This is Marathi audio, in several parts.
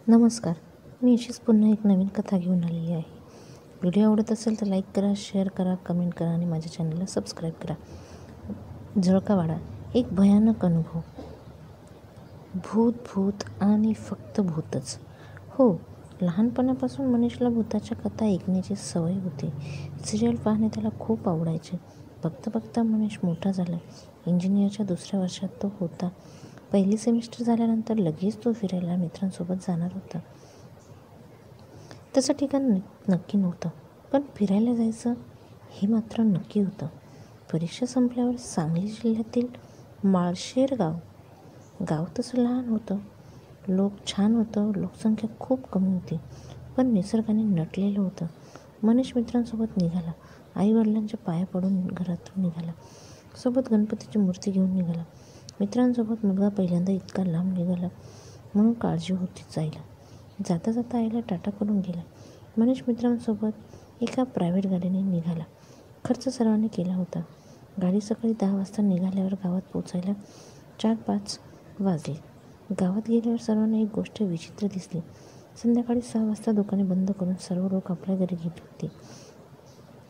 नमस्कार. मी अशीच पुन्हा एक नवीन कथा घेऊन आलेली आहे. व्हिडिओ आवडत असेल तर लाईक करा, शेअर करा, कमेंट करा आणि माझ्या चॅनलला सबस्क्राईब करा. जळकावाडा एक भयानक अनुभव. भूत भूत आणि फक्त भूतच. हो, लहानपणापासून मनीषला भूताच्या कथा ऐकण्याची सवय होती. सिरियल पाहणे त्याला खूप आवडायचे. बघता बघता मनीष मोठा झाला. इंजिनिअरच्या दुसऱ्या वर्षात तो होता. पहिली सेमिस्टर झाल्यानंतर लगेच तो फिरायला मित्रांसोबत जाणार होता. त्याचं ठिकाण नक्की नव्हतं, पण फिरायला जायचं हे मात्र नक्की होतं. परीक्षा संपल्यावर सांगली जिल्ह्यातील माळशेर गाव तसं लहान होतं. लोक छान होतं, लोकसंख्या खूप कमी होती, पण निसर्गाने नटलेलं होतं. मनीष मित्रांसोबत निघाला. आईवडिलांच्या पाया पडून घरातून निघाला. सोबत गणपतीची मूर्ती घेऊन निघाला. मित्रांसोबत मुलगा पहिल्यांदा इतका लांब निघाला म्हणून काळजी होती जायला. जाता जाता आईला टाटा करून गेला. मनीष मित्रांसोबत एका प्रायव्हेट गाडीने निघाला. खर्च सर्वांनी केला होता. गाडी सकाळी 10 वाजता निघाल्यावर गावात पोचायला 4-5 वाजले. गावात गेल्यावर सर्वांना एक गोष्ट विचित्र दिसली. संध्याकाळी 6 वाजता दुकाने बंद करून सर्व लोक आपल्या घरी गेले होते.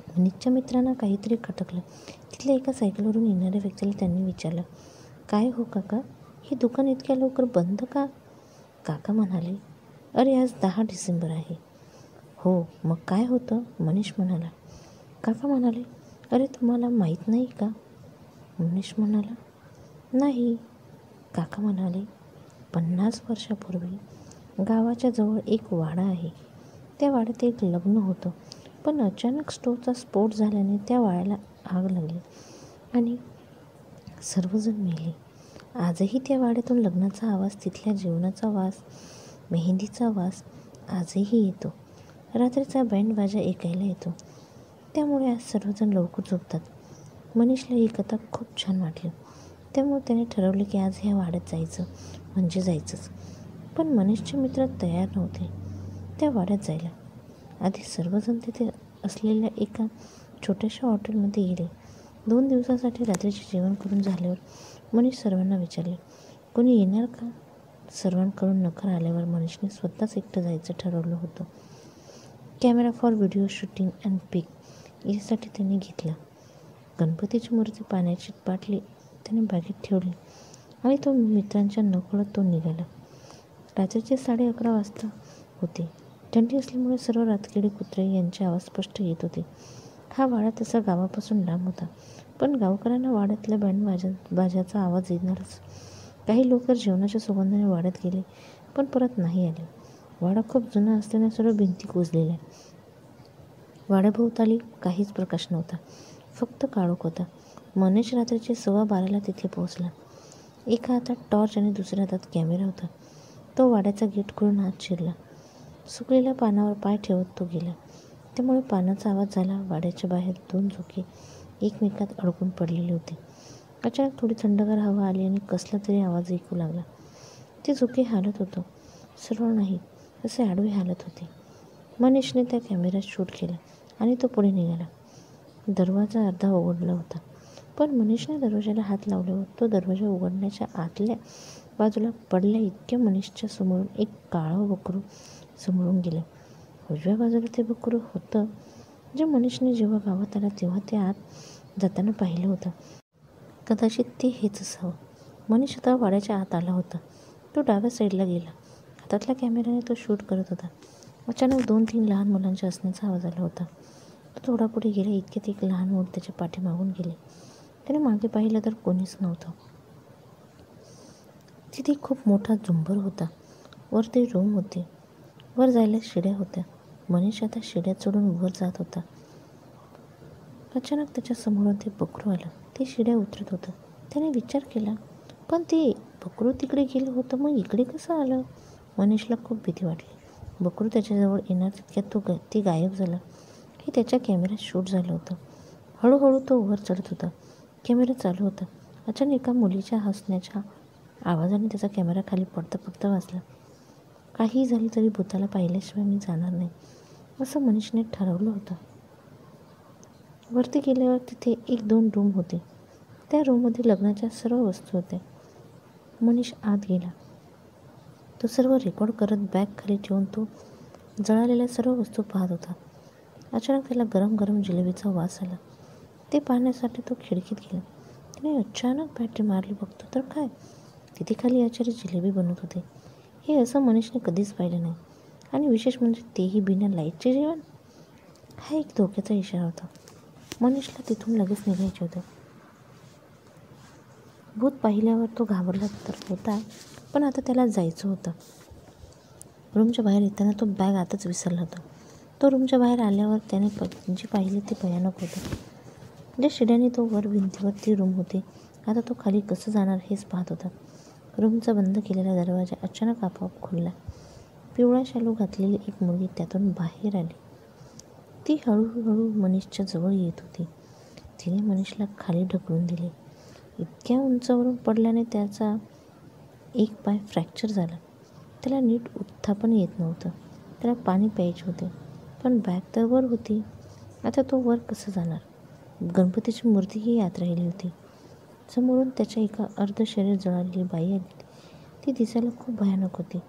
मनीषच्या मित्रांना काहीतरी खटकलं. तिथल्या एका सायकलवरून येणाऱ्या व्यक्तीला त्यांनी विचारलं, "काय हो काका, हे दुकान इतक्या लवकर बंद का?" काका म्हणाले, "अरे आज 10 डिसेंबर आहे." "हो, मग काय होतं?" मनीष म्हणाला. काका म्हणाले, "अरे तुम्हाला माहीत नाही का?" मनीष म्हणाला, "नाही." काका म्हणाले, 50 वर्षापूर्वी गावाच्या जवळ एक वाडा आहे. त्या वाड्यात एक लग्न होतं, पण अचानक स्टोव्हचा स्फोट झाल्याने त्या वाड्याला आग लागली आणि सर्वजण मेले. आजही त्या वाड्यातून लग्नाचा आवाज, तिथल्या जेवणाचा वास, मेहंदीचा वास आजही येतो. रात्रीचा बँड बाजा ऐकायला येतो. त्यामुळे आज सर्वजण लवकर झोपतात. मनीषला ही कथा खूप छान वाटली. त्यामुळे त्याने ठरवले की आज ह्या वाड्यात जायचं म्हणजे जायचंच. पण मनीषचे मित्र तयार नव्हते त्या वाड्यात जायला. आधी सर्वजण तिथे असलेल्या एका छोट्याशा हॉटेलमध्ये गेले. 2 दिवसासाठी रात्रीचे जेवण करून झाल्यावर मनीष सर्वांना विचारले, "कोणी येणार का?" सर्वांकडून नकार आल्यावर मनीषने स्वतःच एकटं जायचं ठरवलं होतं. Camera for video shooting and pick यासाठी त्यांनी घेतला. गणपतीची मूर्ती, पाण्याची बाटली त्याने बागेत ठेवली आणि तो मित्रांच्या नकळत तो निघाला. रात्रीचे 11:30 वाजता होते. थंडी असल्यामुळे सर्व रातकिडी, कुत्रे यांचे आवाज स्पष्ट येत होते. हा वाडा तसा गावापासून लांब होता, पण गावकऱ्यांना वाड्यातल्या बाजाचा आवाज येणारच. काही लोक जेवणाच्या सुगंधाने वाड्यात गेले, पण परत नाही आले. वाडा खूप जुना असल्याने सर्व भिंती कुजलेल्या. वाड्याभोवताली काहीच प्रकाश नव्हता, फक्त काळोख होता. मनीष रात्रीचे 12:15 तिथे पोहोचला. एका हातात टॉर्च आणि दुसऱ्या हातात कॅमेरा होता. तो वाड्याचा गेट खोलून आत शिरला. सुकलेल्या पानावर पाय ठेवत तो गेला. त्यामुळे पानाचा आवाज झाला. वाड्याच्या बाहेर 2 झोके एकमेकात अडकून पडलेले होते. अचानक थोडी थंडगार हवा आली आणि कसला तरी आवाज ऐकू लागला. ते झोके हालत होतं, सरळ नाही, असे आडवे हालत होते. मनीषने त्या कॅमेऱ्यात शूट केलं आणि तो पुढे निघाला. दरवाजा अर्धा उघडला होता, पण मनीषने दरवाजाला हात लावल्यावर तो दरवाजा उघडण्याच्या आतल्या बाजूला पडल्या इतक्या मनीषच्या समोरून एक काळं बकरू समोरून गेलं. उजव्या बाजूला ते बकरू होतं जे मनीषने जेव्हा गावात आला तेव्हा ते आत जाताना पाहिलं होतं. कदाचित ते हेच असावं. मनीष आता वाड्याच्या आत आला होता. तो डाव्या साईडला गेला. हातातल्या कॅमेऱ्याने तो शूट करत होता. अचानक 2-3 लहान मुलांच्या हसण्याचा आवाज आला होता. तो थोडा पुढे गेला. इतक्यात एक लहान मूल त्याच्या पाठीमागून गेले. त्याने मागे पाहिलं तर कोणीच नव्हतं. तिथे खूप मोठा झुंबर होता. वर ते रूम होते. वर जायला शिड्या होत्या. मनीष आता शिड्या चढून वर जात होता. अचानक त्याच्या समोरून ते बकरू आलं. ते शिड्या उतरत होतं. त्याने विचार केला, पण ते बकरू तिकडे गेलं होतं, मग इकडे कसं आलं? मनीषला खूप भीती वाटली. बकरू त्याच्याजवळ येणार तितक्यात ते गायब झाला. हे त्याच्या कॅमेऱ्यात शूट झालं होतं. हळूहळू तो वर चढत होता. कॅमेरा चालू होता. अचानक एका मुलीच्या हसण्याच्या आवाजाने त्याचा कॅमेरा खाली पडता पडता वाजला. काही झालं तरी भूताला पाहिल्याशिवाय मी जाणार नाही, असं मनीषने ठरवलं होतं. वरती गेल्यावर तिथे 1-2 रूम होते. त्या रूममध्ये लग्नाच्या सर्व वस्तू होत्या. मनीष आत गेला. तो सर्व रेकॉर्ड करत बॅग खाली ठेवून तो जळालेल्या सर्व वस्तू पाहत होता. अचानक त्याला गरम गरम जिलेबीचा वास आला. ते पाहण्यासाठी तो खिडकीत गेला. त्याने अचानक बॅटरी मारली. बघतो तर काय, तिथे खाली आचार्य जिलेबी बनवत होते. हे असं मनीषने कधीच पाहिलं नाही. आणि विशेष म्हणजे तेही बिना लाईटचे जेवण. हा एक धोक्याचा इशारा होता. मनीषला तिथून लगेच निघायचे होते. भूत पाहिल्यावर तो घाबरला तर होता, पण आता त्याला जायचं होतं. रूमच्या बाहेर येताना तो बॅग आताच विसरला होता. तो रूमच्या बाहेर आल्यावर त्याने जे पाहिले ते भयानक होतं. ज्या शिड्याने तो वर भिंतीवरती रूम होते, आता तो खाली कसं जाणार हेच पाहत होता. रूमचा बंद केलेला दरवाजा अचानक आपोआप खुलला. पिवळा शालू घातलेली एक मुलगी त्यातून बाहेर आली. ती हळूहळू मनीषच्या जवळ येत होती. तिने मनीषला खाली ढकलून दिले. इतक्या उंचावरून पडल्याने त्याचा एक पाय फ्रॅक्चर झाला. त्याला नीट उठता पण येत नव्हतं. त्याला पाणी प्यायचे होते, पण बॅग तर वर होती. आता तो वर कसं जाणार? गणपतीची मूर्तीही आत राहिली होती. समोरून त्याच्या एका अर्ध शरीर जळालेली बाई आली. ती दिसायला खूप भयानक होती.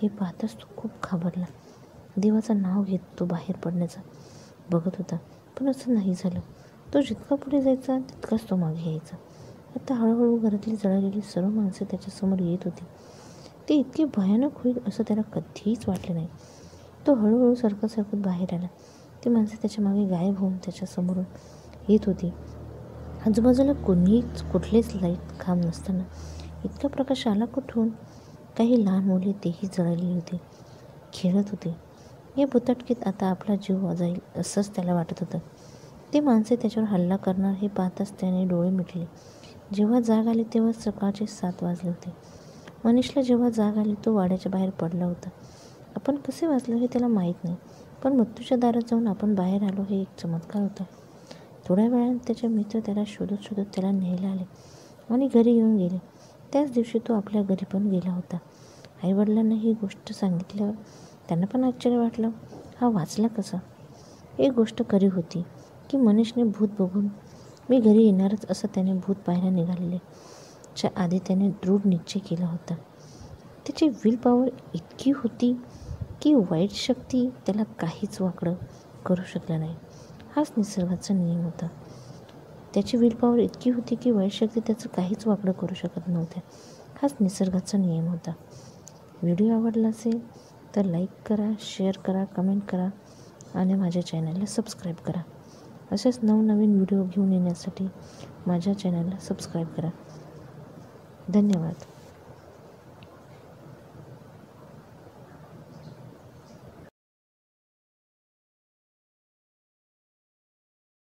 हे पाहताच तो खूप घाबरला. देवाचं नाव घेत तो बाहेर पडण्याचा बघत होता, पण असं नाही झालं. तो जितका पुढे जायचा तितकाच तो मागे यायचा. आता हळूहळू घरातली जळालेली सर्व माणसं त्याच्यासमोर येत होती. ते इतके भयानक होईल असं त्याला कधीच वाटले नाही. तो हळूहळू सरकत बाहेर आला. ती माणसं त्याच्या मागे गायब होऊन त्याच्यासमोरून येत होती. आजूबाजूला कुठलेच लाईट खांब नसताना इतका प्रकाश आला कुठून? काही लहान मुले तेही जळालेली होती, खेळत होते. या भुताटकीत आता आपला जीव जाईल असंच त्याला वाटत होतं. ते माणसे त्याच्यावर हल्ला करणार हे पाहताच त्याने डोळे मिटले. जेव्हा जाग आली तेव्हा सकाळचे 7 वाजले होते. मनीषला जेव्हा जाग आली तो वाड्याच्या बाहेर पडला होता. आपण कसे वाचलो हे त्याला माहीत नाही, पण मृत्यूच्या दारात जाऊन आपण बाहेर आलो हे एक चमत्कार होता. थोड्या वेळाने त्याचे मित्र त्याला शोधत त्याला न्यायला आले आणि घरी येऊन गेले. त्याच दिवशी तो आपल्या घरी पण गेला होता. आईवडिलांना ही गोष्ट सांगितल्यावर त्यांना पण आश्चर्य वाटलं. हा वाचला कसा? एक गोष्ट खरी होती की मनीषने भूत बघून मी घरी येणारच असं त्याने भूत पाहायला निघालेल्या आधी त्याने दृढ निश्चय केला होता. त्याची विल पॉवर इतकी होती की वाईट शक्ती त्याला काहीच वाकडं करू शकलं नाही. हाच निसर्गाचा नियम होता. त्याची विल पॉवर इतकी होती की वाईट शक्ती त्याचं काहीच वाकडं करू शकत नव्हत्या. हाच निसर्गाचा नियम होता. व्हिडिओ आवडला असेल तर लाईक करा, शेअर करा, कमेंट करा आणि माझ्या चॅनलला सबस्क्राईब करा. असेच नवनवीन व्हिडिओ घेऊन येण्यासाठी माझ्या चॅनलला सबस्क्राईब करा. धन्यवाद.